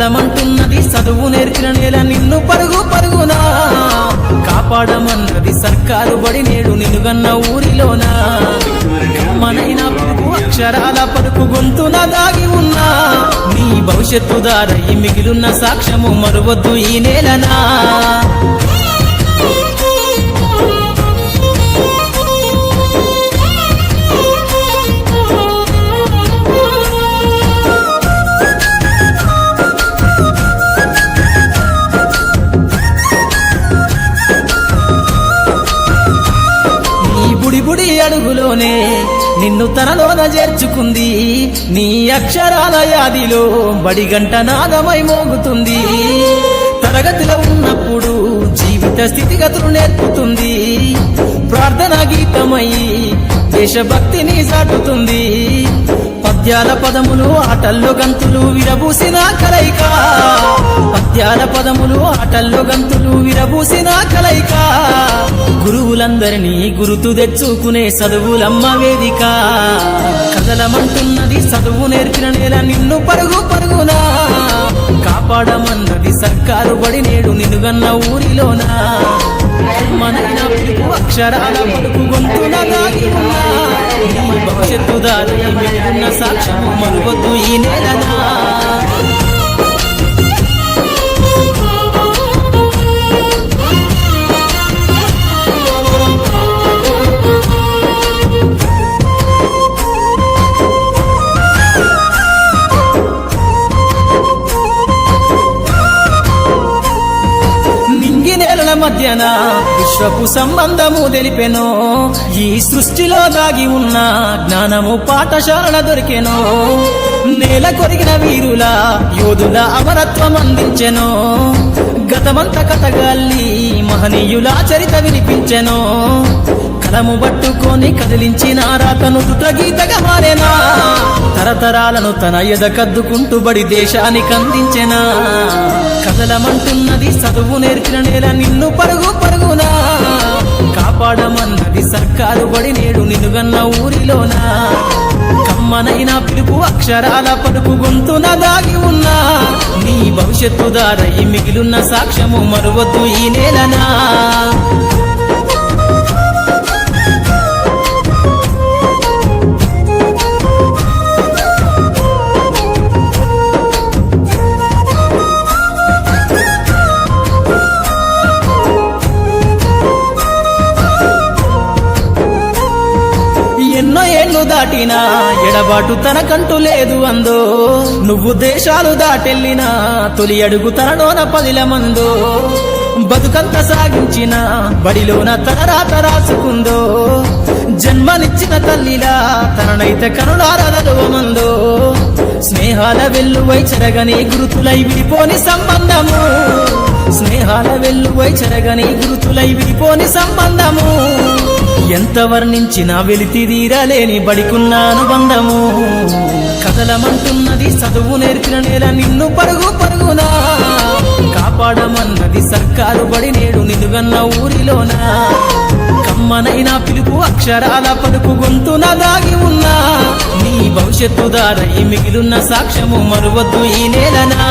కదలమంటున్నది చదువు నేర్చిన నేల నిన్ను పరుగు పరుగునా కాపాడమన్నది సర్కారు బడి నేడు నిన్నుగన్న ఊరిలోనా మనైనా పిలుపు అక్షరాల పలుకు గొంతున దాగి ఉన్నా నీ భవిష్యత్తు దారై మిగిలిన సాక్ష్యము మరువద్దు ఈ నేలనా బుడి అడుగులోనే నిన్ను తనలోన చేర్చుకుంది నీ అక్షరాల యాదిలో బడి గంట నాదమై మోగుతుంది తరగతిలో ఉన్నప్పుడు జీవిత స్థితిగతులు నేర్పుతుంది ప్రార్థన గీతమై దేశభక్తిని చాటుతుంది పద్యాల పదములు ఆటల్లో గంతులు విరబూసిన కలయిక పద్యాల పదములు ఆటల్లో గంతులు విరబూసిన కలయిక గురువులందరినీ గురుతు తెచ్చుకునే చదువులమ్మ వేదిక కదలమంటున్నది చదువు నేర్చిన నేల నిన్ను పరుగు పరుగునా కాపాడమన్నది సర్కారు బడి నేడు నిన్నుగన్న ఊరిలోనా మనైనా పిలుపు అక్షరాల పలుకు గొంతున దాగి ఉన్నా నీ భవిష్యత్తు దారి మిగిలిన సాక్ష్యము మరువద్దు ఈ నేలనా మధ్యన విశ్వపు సంబంధము తెలిపెనో ఈ సృష్టిలో దాగి ఉన్న జ్ఞానము పాఠశాల దొరికెనో నేల కొరిగిన వీరుల యోధుల అమరత్వం అందించెనో గతమంత కథగాల్లి మహనీయుల చరిత వినిపించెనో కలము పట్టుకొని కదిలించిన రాతను గీతగా మారేనా తరతరాలను తన ఎదకద్దుకుంటూ బడి దేశానికి అందించెనా కదలమంటున్నది చదువు నేర్చిన నేల నిన్ను పరుగు పరుగునా కాపాడమన్నది సర్కారు బడి నేడు నిన్నుగన్న ఊరిలోనా కమ్మనైనా పిలుపు అక్షరాల పలుకు గొంతున దాగి ఉన్నా నీ భవిష్యత్తు దారై మిగిలిన సాక్ష్యము మరువద్దు ఈ నేలనా ఎన్నో ఏళ్ళు దాటినా ఎడబాటు తనకంటూ లేదు అందో నువ్వు దేశాలు దాటెళ్ళినా తొలి అడుగు తనలోన 10 మందో బతుకంత సాగించిన బడిలోన తన రాత రాసుకుందో జన్మనిచ్చిన తల్లిలా తననైతే కనులారదలువమందో స్నేహాల వెల్లువై చెరగని గురుతులై విడిపోని సంబంధము స్నేహాల వెల్లువై చెరగని గురుతులై విడిపోని సంబంధము ఎంత వర్ణించినా వెలితిదీరలేని బడికున్న అనుబంధము కదలమంటున్నది చదువు నేర్చిన నేల నిన్ను పరుగు పరుగునా కాపాడమన్నది సర్కారు బడి నేడు నిన్నుగన్న ఊరిలోనా కమ్మనైనా పిలుపు అక్షరాల పలుకు గొంతున దాగి ఉన్నా నీ భవిష్యత్తు దారై మిగిలిన సాక్ష్యము మరువద్దు ఈ నేలనా